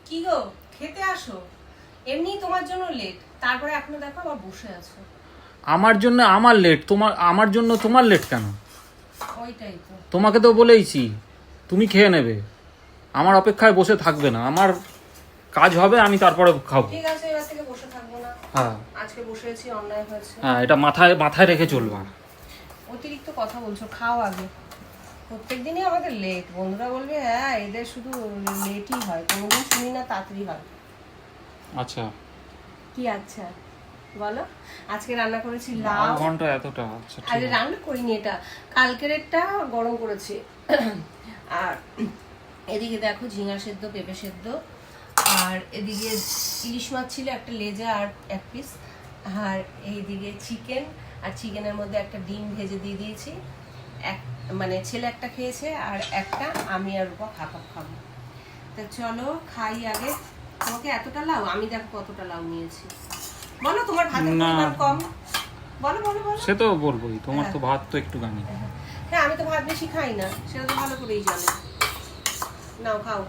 কি গো খেতে আসো, এমনি তোমার জন্য লেট, তারপরে এখনো দেখো আবার বসে আছো। আমার জন্য আমার লেট, আমার জন্য তোমার লেট কেন? ওইটাই তো। তোমাকে তো বলেইছি তুমি খেয়ে নেবে, আমার অপেক্ষায় বসে থাকবে না। আমার কাজ হবে, আমি তারপরে খাবো। ঠিক আছে, এবার থেকে বসে থাকবো না। হ্যাঁ আজকে বসেছি, অন্যায় হয়েছে। হ্যাঁ, এটা মাথায় মাথায় রেখে চলবা। অতিরিক্ত কথা বলছো, খাও আগে। প্রত্যেক দিনই আমাদের লেট, বন্ধুরা বলবে হ্যাঁ এদের শুধু লেটই হয়, কোনোদিন শুনি না তাড়াতাড়ি হয়। আচ্ছা, কি আচ্ছা বলো। আজকে রান্না করেছি লাউ। ঘন্টা এতটা? আচ্ছা ঠিক আরে আছে। রান্না করিনি, এটা কালকেরেরটা গরম করেছি। আর এদিকে দেখো ঝিঙা সেদ্ধ, পেঁপে সেদ্ধ, আর এদিকে ইলিশ মাছ ছিল একটা লেজা আর এক পিস, আর এইদিকে চিকেন, আর চিকেনের মধ্যে একটা ডিম ভেজে দিয়ে দিয়েছি। এক মানে ছেলে একটা খেয়েছে আর একটা আমি আর রূপা খাবো। তা চলো খাই আগে। তোমাকে এতটা লাউ, আমি দেখো কতটা লাউ নিয়েছি। বলো তোমার ভাতের না। পরিমাণ কম, বলো বলো বলো। সে তো বলবোই, তোমার তো ভাত তো একটুখানি। হ্যাঁ আমি তো ভাত বেশি খাই না, সেটা তো ভালো করেই জানো। নাও খাও।